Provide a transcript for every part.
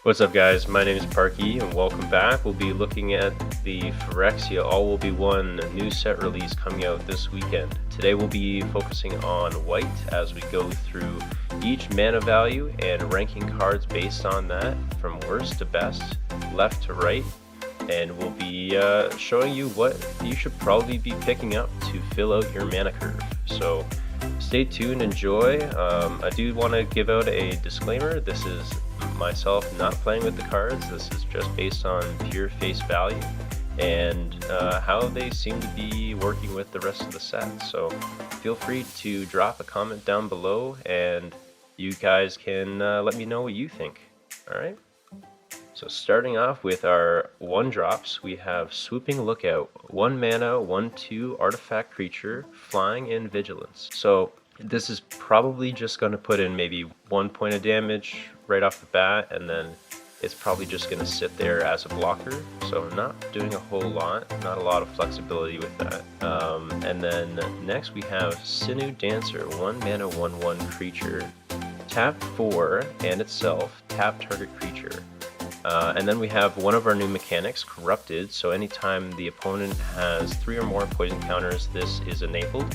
What's up guys, my name is Parky and welcome back. We'll be looking at the Phyrexia All Will Be One new set release coming out this weekend. Today we'll be focusing on white as we go through each mana value and ranking cards based on that from worst to best, left to right, and we'll be showing you what you should probably be picking up to fill out your mana curve. So stay tuned, enjoy. I do want to give out a disclaimer. This is myself not playing with the cards. This is just based on pure face value and how they seem to be working with the rest of the set. So feel free to drop a comment down below and you guys can let me know what you think. Alright, so starting off with our 1-drops, we have Swooping Lookout, 1 mana, 1/2 artifact creature, flying and vigilance. So this is probably just going to put in maybe 1 point of damage right off the bat, and then it's probably just going to sit there as a blocker, so not doing a whole lot, not a lot of flexibility with that. And then next we have Sinew Dancer, 1 mana, 1/1 creature, tap 4 and itself, tap target creature. And then we have one of our new mechanics, Corrupted, so anytime the opponent has 3 or more poison counters, this is enabled.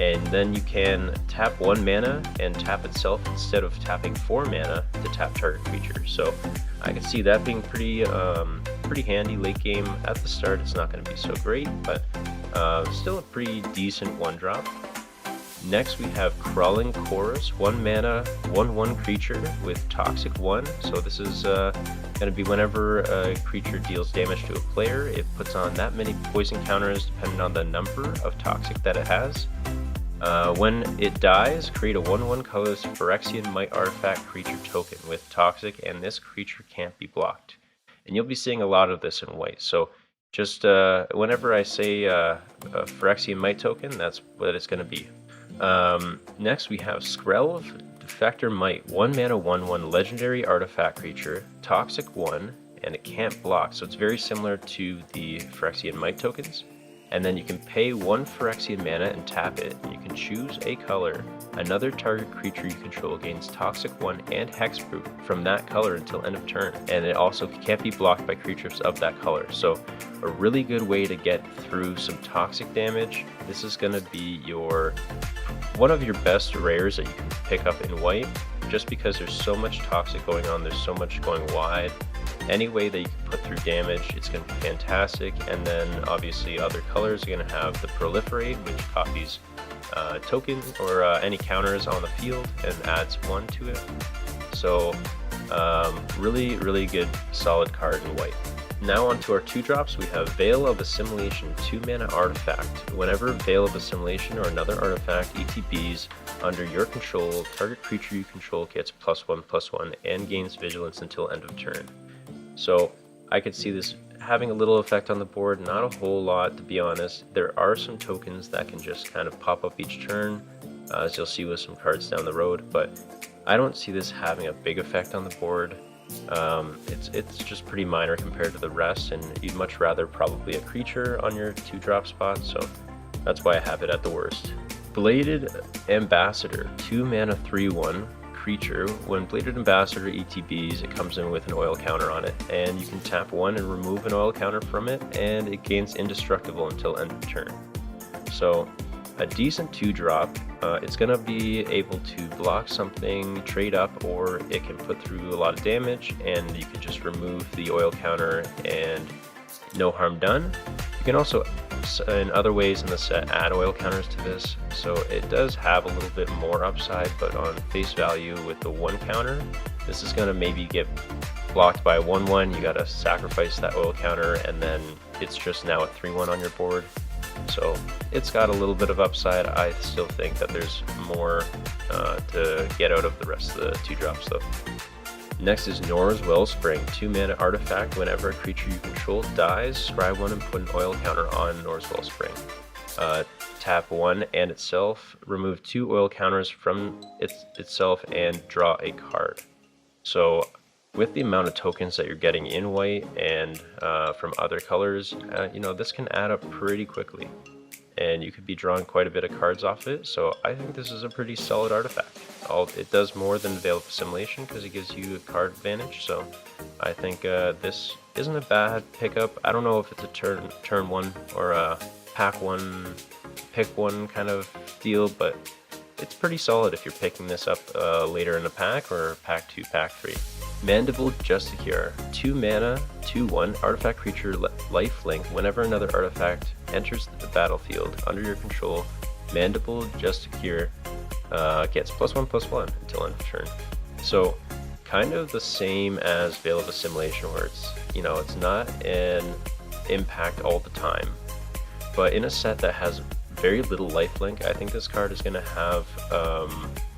And then you can tap 1 mana and tap itself instead of tapping 4 mana to tap target creature. So I can see that being pretty handy late game. At the start it's not going to be so great, but still a pretty decent 1-drop. Next we have Crawling Chorus, 1 mana, 1/1 creature with Toxic 1. So this is going to be whenever a creature deals damage to a player, it puts on that many poison counters depending on the number of Toxic that it has. When it dies, create a 1/1 colorless Phyrexian Might artifact creature token with Toxic, and this creature can't be blocked. And you'll be seeing a lot of this in white. So just whenever I say a Phyrexian Might token, that's what it's going to be. Next we have Skrelv, Defector Might, 1 mana, 1/1 legendary artifact creature, Toxic 1, and it can't block. So it's very similar to the Phyrexian Might tokens. And then you can pay 1 Phyrexian mana and tap it, and you can choose a color. Another target creature you control gains Toxic 1 and Hexproof from that color until end of turn, and it also can't be blocked by creatures of that color. So a really good way to get through some toxic damage. This is going to be one of your best rares that you can pick up in white, just because there's so much toxic going on, there's so much going wide. Any way that you can put through damage, it's going to be fantastic. And then obviously other colors are going to have the Proliferate, which copies tokens or any counters on the field and adds 1 to it. So really good solid card in white. Now on to our 2-drops, we have Veil of Assimilation, 2 mana artifact. Whenever Veil of Assimilation or another artifact ETBs under your control, target creature you control gets +1/+1 and gains vigilance until end of turn. So I could see this having a little effect on the board, not a whole lot to be honest. There are some tokens that can just kind of pop up each turn, as you'll see with some cards down the road, but I don't see this having a big effect on the board. It's just pretty minor compared to the rest, and you'd much rather probably a creature on your 2-drop spot, so that's why I have it at the worst. Bladed Ambassador, 2 mana, 3/1 creature. When Bladed Ambassador ETBs, it comes in with an oil counter on it, and you can tap 1 and remove an oil counter from it, and it gains indestructible until end of turn. So a decent 2-drop. It's going to be able to block something, trade up, or it can put through a lot of damage, and you can just remove the oil counter and no harm done. You can also, in other ways in the set, add oil counters to this, so it does have a little bit more upside, but on face value with the 1 counter, this is going to maybe get blocked by 1/1, you got to sacrifice that oil counter, and then it's just now a 3/1 on your board. So it's got a little bit of upside. I still think that there's more to get out of the rest of the 2-drops though. Next is Nor's Wellspring, 2 mana artifact. Whenever a creature you control dies, scry 1 and put an oil counter on Nor's Wellspring. Tap 1 and itself, remove 2 oil counters from itself and draw a card. So with the amount of tokens that you're getting in white and from other colors, you know, this can add up pretty quickly, and you could be drawing quite a bit of cards off it. So I think this is a pretty solid artifact. it does more than Veil of Assimilation because it gives you a card advantage. So I think this isn't a bad pickup. I don't know if it's a turn one or a pack one, pick one kind of deal, but it's pretty solid if you're picking this up later in a pack or pack 2, pack 3. Mandible Justiciar, 2 mana, 2/1, artifact creature lifelink. Whenever another artifact enters the battlefield under your control, Mandible Justiciar gets +1/+1 until end of turn. So kind of the same as Veil of Assimilation, where it's, you know, it's not an impact all the time, but in a set that has very little lifelink, I think this card is going to have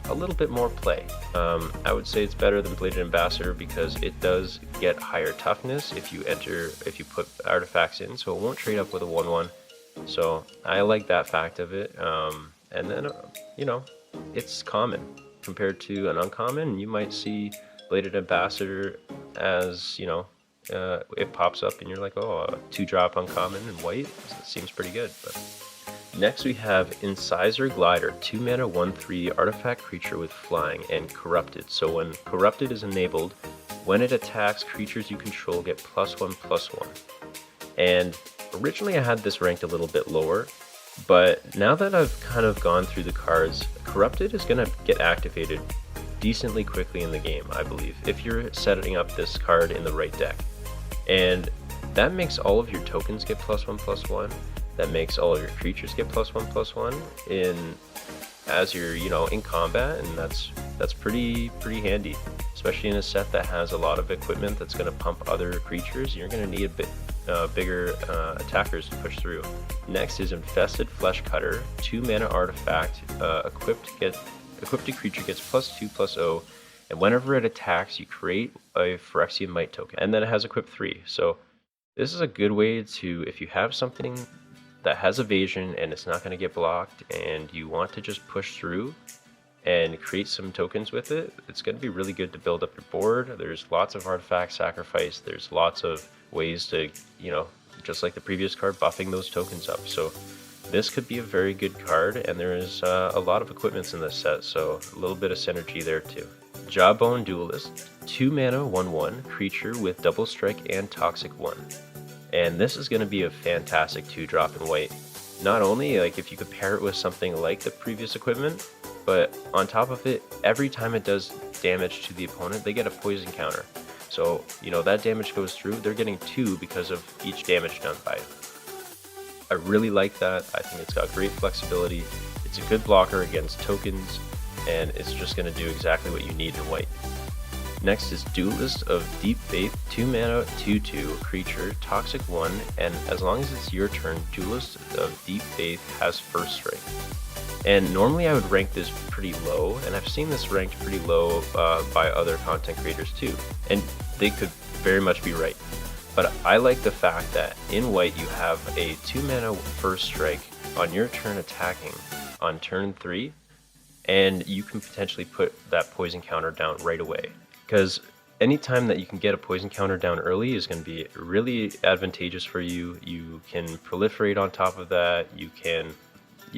a little bit more play. I would say it's better than Bladed Ambassador because it does get higher toughness if you put artifacts in, so it won't trade up with a 1/1. So I like that fact of it. And then you know, it's common compared to an uncommon. You might see Bladed Ambassador as, you know, it pops up and you're like, oh, a 2-drop uncommon in white, it seems pretty good. But next we have Incisor Glider, 2 mana 1/3 artifact creature with flying and corrupted. So when corrupted is enabled, when it attacks, creatures you control get +1/+1. And originally I had this ranked a little bit lower, but now that I've kind of gone through the cards, corrupted is going to get activated decently quickly in the game, I believe, if you're setting up this card in the right deck. And that makes all of your tokens get +1/+1. That makes all of your creatures get +1/+1 as you're, you know, in combat, and that's pretty handy, especially in a set that has a lot of equipment that's going to pump other creatures. You're going to need a bit bigger attackers to push through. Next is Infested Flesh Cutter, 2 mana artifact, equipped creature gets +2/+0, and whenever it attacks, you create a Phyrexia Might token, and then it has equip 3. So this is a good way to, if you have something that has evasion and it's not going to get blocked and you want to just push through and create some tokens with it, it's going to be really good to build up your board. There's lots of artifact sacrifice, there's lots of ways to, you know, just like the previous card, buffing those tokens up. So this could be a very good card, and there is a lot of equipments in this set, so a little bit of synergy there too. Jawbone Duelist, 2 mana 1/1 creature with double strike and toxic 1. And this is going to be a fantastic 2-drop in white. Not only, like, if you compare it with something like the previous equipment, but on top of it, every time it does damage to the opponent, they get a poison counter. So, you know, that damage goes through, they're getting 2 because of each damage done by it. I really like that. I think it's got great flexibility. It's a good blocker against tokens, and it's just going to do exactly what you need in white. Next is Duelist of Deep Faith, 2 mana 2/2 creature, toxic 1, and as long as it's your turn, Duelist of Deep Faith has first strike. And normally I would rank this pretty low, and I've seen this ranked pretty low by other content creators too, and they could very much be right. But I like the fact that in white you have a 2 mana first strike on your turn attacking on turn 3, and you can potentially put that poison counter down right away. Because anytime that you can get a poison counter down early is going to be really advantageous for you. You can proliferate on top of that, you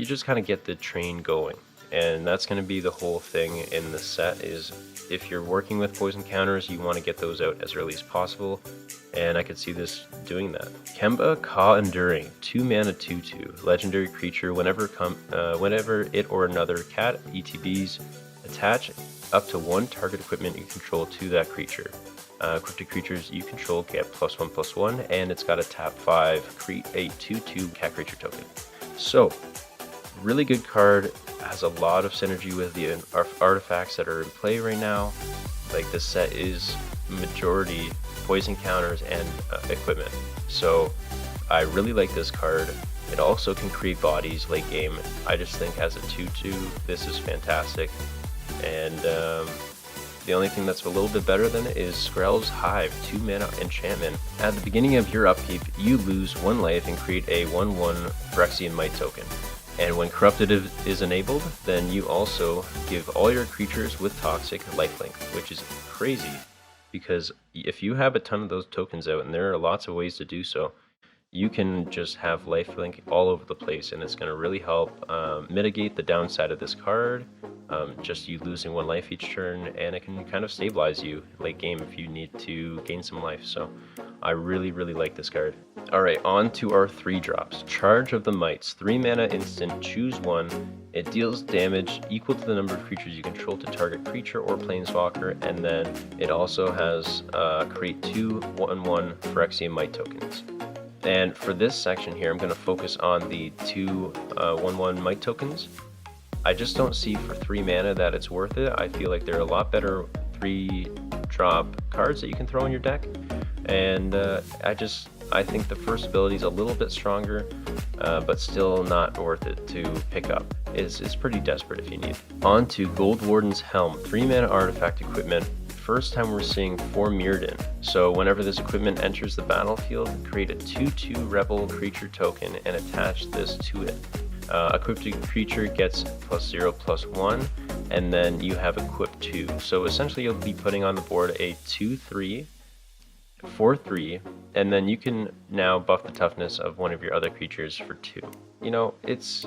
just kind of get the train going. And that's going to be the whole thing in the set, is if you're working with poison counters, you want to get those out as early as possible, and I could see this doing that. Kemba Ka Enduring, 2 mana 2/2 legendary creature. Whenever it or another cat ETBs, attach up to 1 target equipment you control to that creature. Equipped creatures you control get +1/+1, and it's got a tap 5, create a 2/2 cat creature token. So, really good card, has a lot of synergy with the artifacts that are in play right now. Like, this set is majority poison counters and equipment. So I really like this card. It also can create bodies late game. I just think as a 2/2, this is fantastic. And the only thing that's a little bit better than it is Skrell's Hive, 2 mana enchantment. At the beginning of your upkeep, you lose 1 life and create a 1/1 Phyrexian Might token. And when Corrupted is enabled, then you also give all your creatures with Toxic lifelink, which is crazy, because if you have a ton of those tokens out, and there are lots of ways to do so, you can just have lifelink all over the place, and it's going to really help mitigate the downside of this card, just you losing 1 life each turn, and it can kind of stabilize you late game if you need to gain some life. So I really like this card. Alright, on to our 3 drops. Charge of the Mites, 3 mana instant, choose 1. It deals damage equal to the number of creatures you control to target creature or planeswalker, and then it also has create 2 1/1 Phyrexia Mite tokens. And for this section here, I'm going to focus on the 2 1/1 Mite tokens. I just don't see for 3 mana that it's worth it. I feel like there are a lot better 3-drop cards that you can throw in your deck, and I think the first ability is a little bit stronger, but still not worth it to pick up. It's pretty desperate if you need. On to Gold Warden's Helm, 3 mana artifact equipment. First time we're seeing 4 Mirrodin. So whenever this equipment enters the battlefield, create a 2/2 rebel creature token and attach this to it. Equipped creature gets +0/+1, and then you have equipped 2. So essentially you'll be putting on the board a 2/3, 4/3, and then you can now buff the toughness of one of your other creatures for 2. You know, it's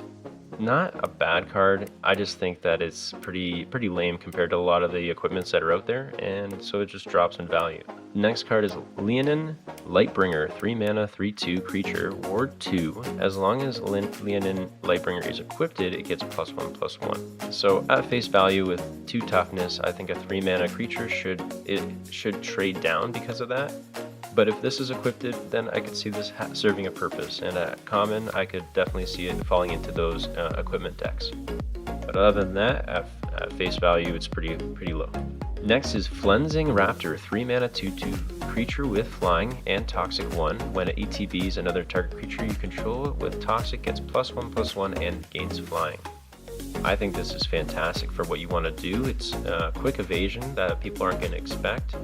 not a bad card. I just think that it's pretty lame compared to a lot of the equipments that are out there, and so it just drops in value. Next card is Leonin Lightbringer, 3 mana, 3/2 creature, ward 2. As long as Leonin Lightbringer is equipped, it gets +1/+1. So at face value with 2 toughness, I think a 3 mana creature should trade down because of that. But if this is equipped, then I could see this serving a purpose, and at common, I could definitely see it falling into those equipment decks. But other than that, at face value, it's pretty low. Next is Flensing Raptor, 3 mana, 2/2 creature with flying and toxic 1. When it ETBs another target creature you control with toxic, gets +1/+1 and gains flying. I think this is fantastic for what you want to do. It's quick evasion that people aren't going to expect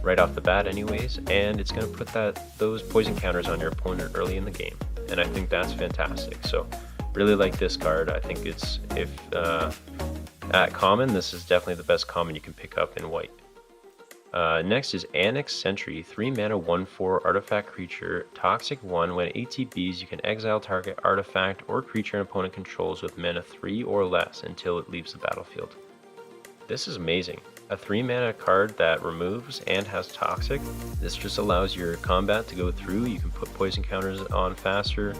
right off the bat anyways, and it's going to put those poison counters on your opponent early in the game, and I think that's fantastic. So really like this card. I think at common, this is definitely the best common you can pick up in white. Next is Annex Sentry, 3 mana, 1/4 artifact creature, toxic 1. When ATBs, you can exile target artifact or creature an opponent controls with mana 3 or less until it leaves the battlefield. This is amazing. A 3 mana card that removes and has toxic. This just allows your combat to go through. You can put poison counters on faster,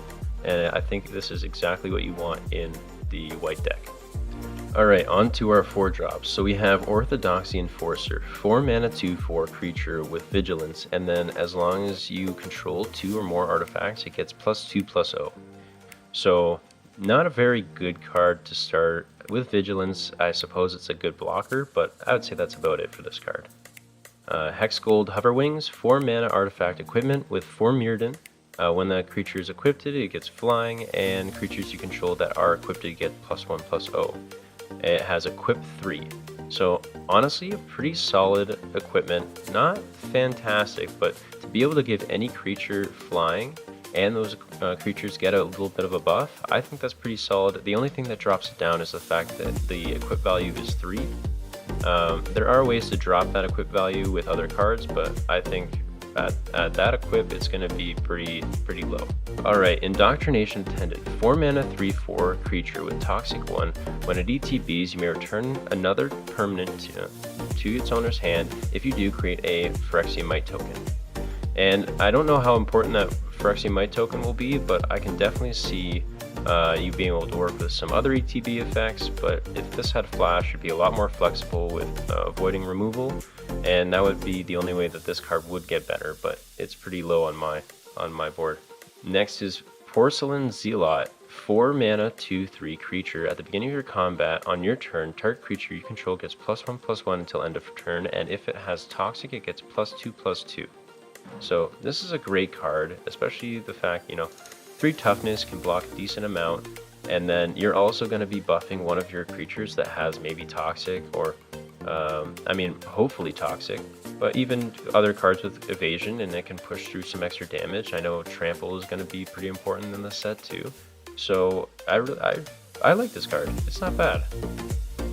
and I think this is exactly what you want in the white deck. Alright, on to our 4 drops. So we have Orthodoxy Enforcer, 4 mana, 2/4 creature with vigilance, and then as long as you control 2 or more artifacts, it gets +2/+0. So not a very good card to start. With vigilance, I suppose it's a good blocker, but I would say that's about it for this card. Hexgold Hoverwings, 4 mana artifact equipment with 4 Mirrodin. When that creature is equipped, it gets flying, and creatures you control that are equipped get +1/+0. It has equip 3. So honestly, a pretty solid equipment. Not fantastic, but to be able to give any creature flying and those creatures get a little bit of a buff, I think that's pretty solid. The only thing that drops it down is the fact that the equip value is 3. There are ways to drop that equip value with other cards, but I think at that equip, it's going to be pretty low. Alright, Indoctrination Attendant, 4 mana, 3/4 creature with toxic 1. When it ETBs, you may return another permanent to its owner's hand. If you do, create a Phyrexia Mite token. And I don't know how important that Phyrexia Mite token will be, but I can definitely see you being able to work with some other ETB effects. But if this had flash, it'd be a lot more flexible with avoiding removal, and that would be the only way that this card would get better, but it's pretty low on my board. Next is Porcelain Zealot, 4 mana, 2/3 creature. At the beginning of your combat, on your turn, target creature you control gets +1/+1 until end of turn, and if it has toxic, it gets +2/+2. So this is a great card, especially the fact, 3 toughness can block a decent amount, and then you're also going to be buffing one of your creatures that has maybe toxic, or hopefully toxic, but even other cards with evasion, and it can push through some extra damage. I know trample is going to be pretty important in this set too, so I like this card. It's not bad.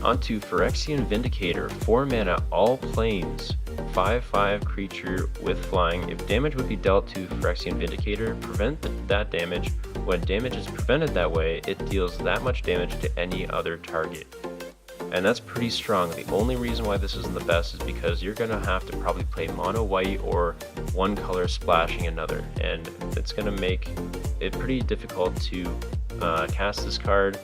On to Phyrexian Vindicator, 4 mana, all planes, 5/5 creature with flying. If damage would be dealt to Phyrexia Vindicator, prevent that damage. When damage is prevented that way, it deals that much damage to any other target. And that's pretty strong. The only reason why this isn't the best is because you're going to have to probably play mono white or one color splashing another, and it's going to make it pretty difficult to cast this card,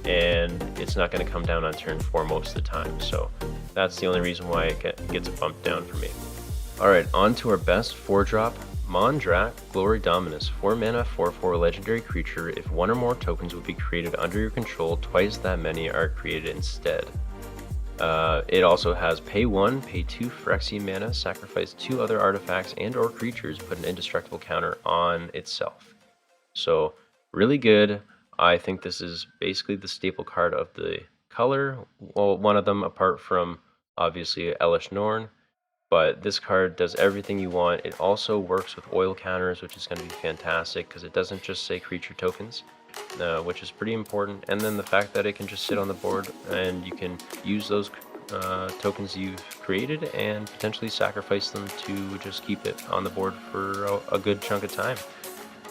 and it's not going to come down on turn 4 most of the time. So that's the only reason why it gets bumped down for me. Alright, on to our best 4-drop. Mondrak, Glory Dominus, 4 mana, 4/4 legendary creature. If one or more tokens would be created under your control, twice that many are created instead. It also has pay 1, pay 2 Phyrexia mana, sacrifice 2 other artifacts and or creatures, put an indestructible counter on itself. So really good. I think this is basically the staple card of the color. Well, one of them apart from obviously Elesh Norn. But this card does everything you want. It also works with oil counters, which is going to be fantastic because it doesn't just say creature tokens, which is pretty important. And then the fact that it can just sit on the board and you can use those tokens you've created and potentially sacrifice them to just keep it on the board for a good chunk of time.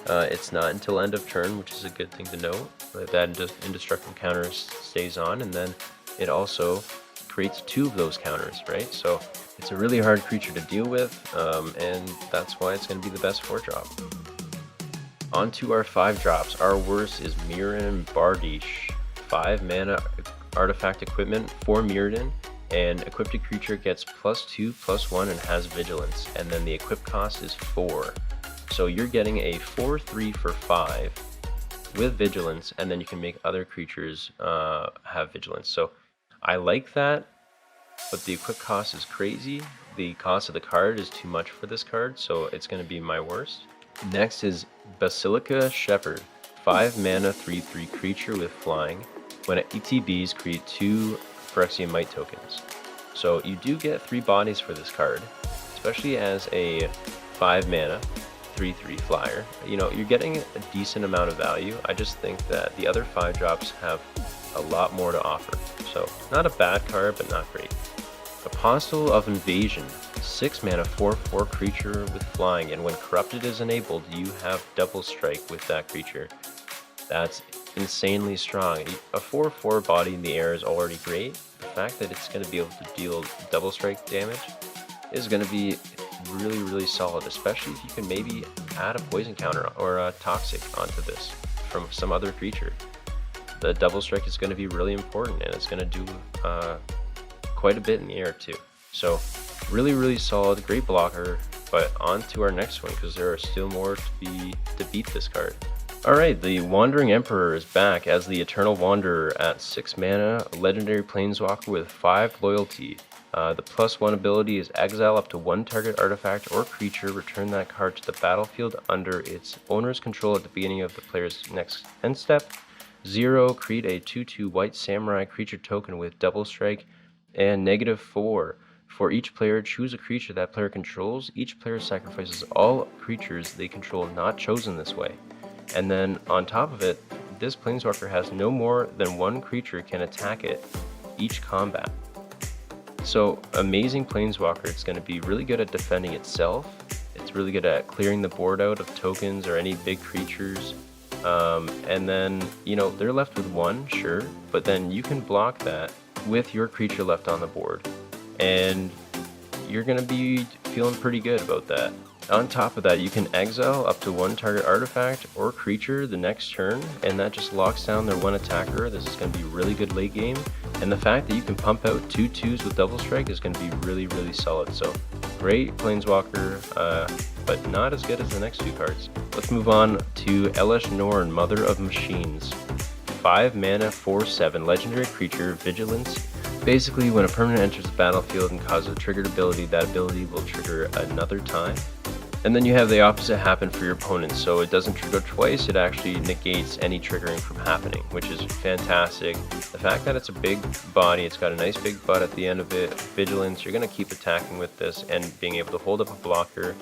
It's not until end of turn, which is a good thing to know. That indestructible counter stays on, and then it also creates 2 of those counters, right? So it's a really hard creature to deal with, and that's why it's going to be the best 4-drop. On to our 5-drops. Our worst is Mirrodin Bardiche. 5 mana artifact equipment for Mirrodin, and equipped creature gets +2/+1 and has vigilance, and then the equip cost is 4. So you're getting a 4/3 for 5 with vigilance, and then you can make other creatures have vigilance. So I like that, but the equip cost is crazy. The cost of the card is too much for this card, so it's going to be my worst. Next is Basilica Shepherd. 5 mana 3/3 creature with flying. When it ETBs, create 2 Phyrexia Might tokens. So you do get 3 bodies for this card, especially as a 5 mana 3/3 flyer. You know, you're getting a decent amount of value. I just think that the other 5-drops have a lot more to offer. So not a bad card, but not great. Apostle of Invasion, 6 mana 4/4 creature with flying, and when corrupted is enabled, you have double strike with that creature. That's insanely strong. A 4/4 body in the air is already great. The fact that it's going to be able to deal double strike damage is going to be really solid, especially if you can maybe add a poison counter or a toxic onto this from some other creature. The double strike is going to be really important, and it's going to do quite a bit in the air too. So really solid, great blocker. But on to our next one, because there are still more to beat this card. Alright, the Wandering Emperor is back as the Eternal Wanderer at 6 mana, a legendary planeswalker with 5 loyalty. The +1 ability is exile up to 1 target artifact or creature, return that card to the battlefield under its owner's control at the beginning of the player's next end step. 0, create a 2/2 white samurai creature token with double strike, and -4. For each player, choose a creature that player controls. Each player sacrifices all creatures they control not chosen this way. And then on top of it, this planeswalker has no more than 1 creature can attack it each combat. So amazing planeswalker. It's going to be really good at defending itself. It's really good at clearing the board out of tokens or any big creatures. And then, you know, they're left with 1, sure, but then you can block that with your creature left on the board, and you're going to be feeling pretty good about that. On top of that, you can exile up to 1 target artifact or creature the next turn, and that just locks down their 1 attacker. This is going to be really good late game, and the fact that you can pump out 2 2s with double strike is going to be really solid. So great planeswalker, but not as good as the next 2 cards. Let's move on to Elesh Norn, Mother of Machines. 5 mana 4/7 legendary creature, vigilance. Basically, when a permanent enters the battlefield and causes a triggered ability, that ability will trigger another time. And then you have the opposite happen for your opponent, so it doesn't trigger twice, it actually negates any triggering from happening, which is fantastic. The fact that it's a big body, it's got a nice big butt at the end of it, vigilance, you're going to keep attacking with this and being able to hold up a blocker,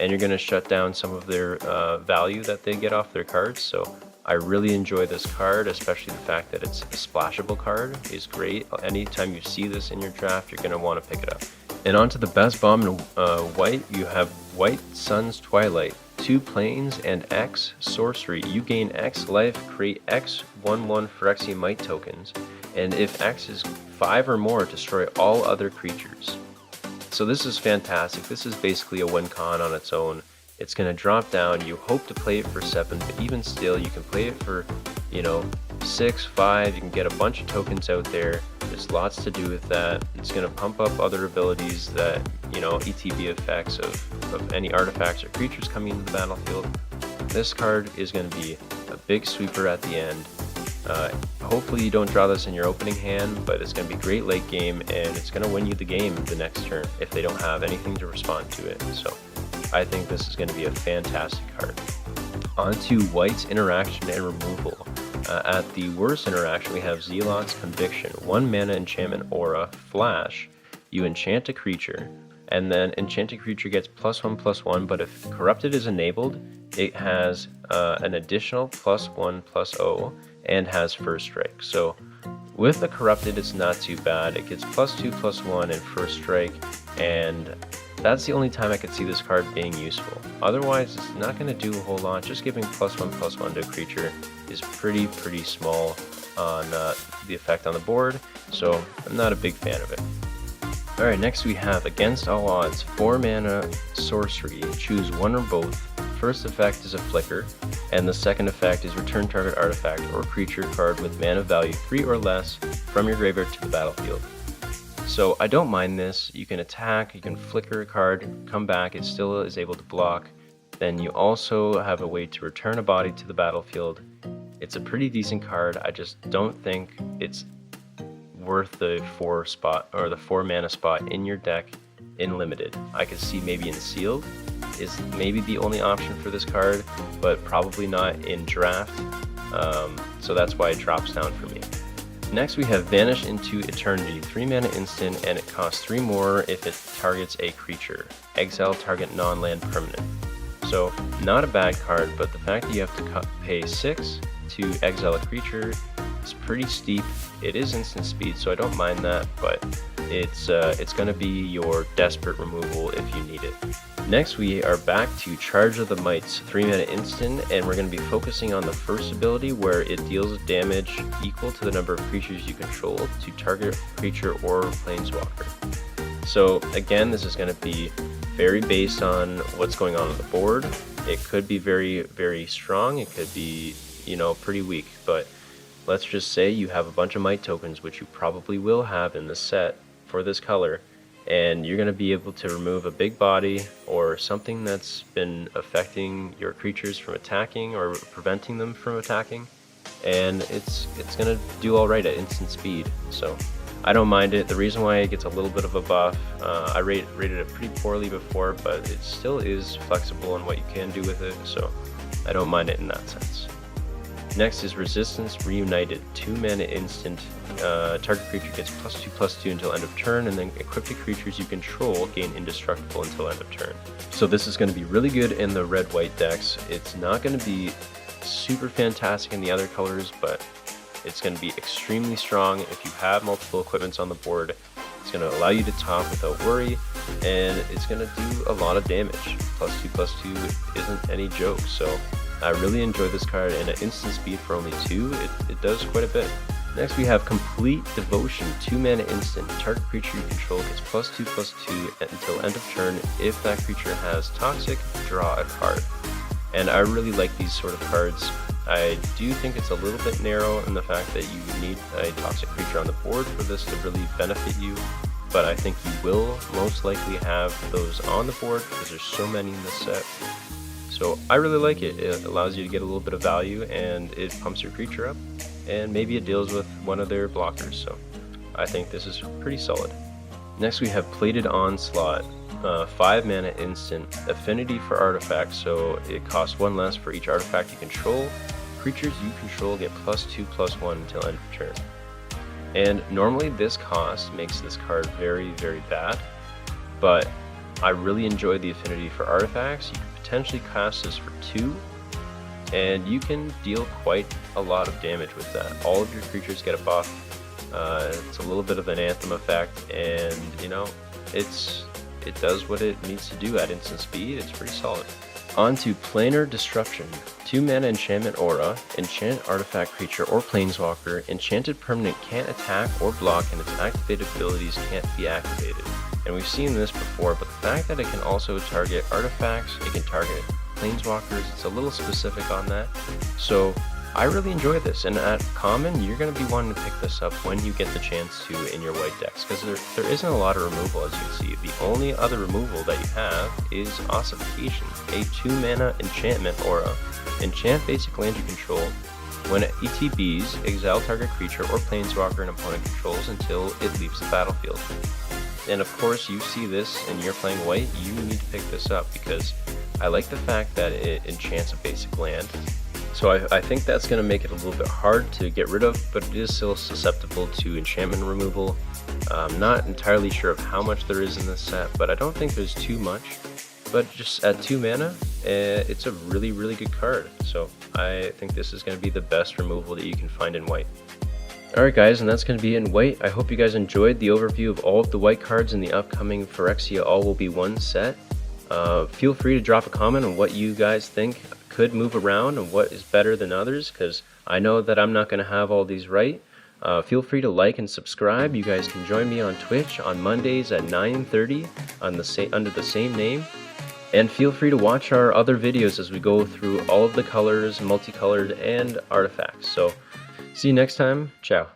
and you're going to shut down some of their value that they get off their cards. So I really enjoy this card, especially the fact that it's a splashable card is great. Anytime you see this in your draft, you're going to want to pick it up. And on to the best bomb in white, you have White Sun's Twilight. 2 planes and X sorcery. You gain X life, create X 1/1 Phyrexia Might tokens, and if X is 5 or more, destroy all other creatures. So this is fantastic. This is basically a win con on its own. It's going to drop down. You hope to play it for 7, but even still, you can play it for, 6, 5. You can get a bunch of tokens out there. There's lots to do with that. It's going to pump up other abilities that, ETB effects of any artifacts or creatures coming into the battlefield. This card is going to be a big sweeper at the end. Hopefully you don't draw this in your opening hand, but it's going to be great late game, and it's going to win you the game the next turn if they don't have anything to respond to it. So I think this is going to be a fantastic card. On to White's interaction and removal. At the worst interaction, we have Zealot's Conviction. 1 mana enchantment aura, flash. You enchant a creature, and then enchanted creature gets +1/+1, but if Corrupted is enabled, it has an additional +1/+0 and has First Strike. So with the Corrupted, it's not too bad. It gets +2/+1 and First Strike, and that's the only time I could see this card being useful. Otherwise, it's not going to do a whole lot. Just giving +1/+1 to a creature is pretty small on the effect on the board, so I'm not a big fan of it. Alright, next we have Against All Odds, 4 mana sorcery. Choose one or both. First effect is a flicker, and the second effect is return target artifact or creature card with mana value 3 or less from your graveyard to the battlefield. So I don't mind this. You can attack, you can flicker a card, come back, it still is able to block. Then you also have a way to return a body to the battlefield. It's a pretty decent card. I just don't think it's worth the 4 spot or the 4 mana spot in your deck in limited. I could see maybe in sealed is maybe the only option for this card, but probably not in draft. So that's why it drops down for me. Next we have Vanish into Eternity, 3 mana instant, and it costs 3 more if it targets a creature. Exile target non-land permanent. So not a bad card, but the fact that you have to pay 6 to exile a creature is pretty steep. It is instant speed, so I don't mind that, but it's going to be your desperate removal if you need it. Next we are back to Charge of the Mites, 3 mana instant, and we're going to be focusing on the first ability where it deals damage equal to the number of creatures you control to target creature or planeswalker. So again, this is going to be very based on what's going on the board. It could be very strong, it could be, pretty weak, but let's just say you have a bunch of Might tokens, which you probably will have in the set for this color, and you're going to be able to remove a big body or something that's been affecting your creatures from attacking or preventing them from attacking, and it's going to do all right at instant speed. So I don't mind it. The reason why it gets a little bit of a buff, I rated it pretty poorly before, but it still is flexible on what you can do with it, so I don't mind it in that sense. Next is Resistance Reunited, 2 mana instant. Target creature gets +2/+2 until end of turn, and then equipped creatures you control gain indestructible until end of turn. So this is going to be really good in the red-white decks. It's not going to be super fantastic in the other colors, but it's going to be extremely strong if you have multiple equipments on the board. It's going to allow you to top without worry, and it's going to do a lot of damage. +2/+2 isn't any joke, so I really enjoy this card, and at instant speed for only 2, it does quite a bit. Next we have Complete Devotion, 2 mana instant. Target creature you control gets +2/+2 until end of turn. If that creature has Toxic, draw a card. And I really like these sort of cards. I do think it's a little bit narrow in the fact that you need a Toxic creature on the board for this to really benefit you, but I think you will most likely have those on the board because there's so many in this set. So I really like it. It allows you to get a little bit of value, and it pumps your creature up, and maybe it deals with one of their blockers, so I think this is pretty solid. Next we have Plated Onslaught, 5 mana instant, affinity for artifacts, so it costs 1 less for each artifact you control. Creatures you control get +2/+1 until end of turn. And normally this cost makes this card very bad, but I really enjoy the affinity for artifacts. You can potentially cast this for 2, and you can deal quite a lot of damage with that. All of your creatures get a buff. It's a little bit of an anthem effect, and it does what it needs to do at instant speed. It's pretty solid. On to Planar Disruption. 2 mana enchantment aura, enchant artifact creature or planeswalker, enchanted permanent can't attack or block and its activated abilities can't be activated. And we've seen this before, but the fact that it can also target artifacts, it can target planeswalkers, it's a little specific on that. So I really enjoy this, and at common, you're going to be wanting to pick this up when you get the chance to in your white decks, because there isn't a lot of removal, as you can see. The only other removal that you have is Ossification, a 2 mana enchantment aura. Enchant basic land you control. When it ETBs, exile target creature or planeswalker an opponent controls until it leaves the battlefield. And of course, you see this and you're playing white, you need to pick this up, because I like the fact that it enchants a basic land. So I think that's going to make it a little bit hard to get rid of, but it is still susceptible to enchantment removal. I'm not entirely sure of how much there is in this set, but I don't think there's too much. But just at 2 mana, it's a really, really good card. So I think this is going to be the best removal that you can find in white. Alright guys, and that's going to be in white. I hope you guys enjoyed the overview of all of the white cards in the upcoming Phyrexia All Will Be One set. Feel free to drop a comment on what you guys think could move around and what is better than others, because I know that I'm not going to have all these right. Feel free to like and subscribe. You guys can join me on Twitch on Mondays at 9:30 under the same name. And feel free to watch our other videos as we go through all of the colors, multicolored, and artifacts. So see you next time. Ciao.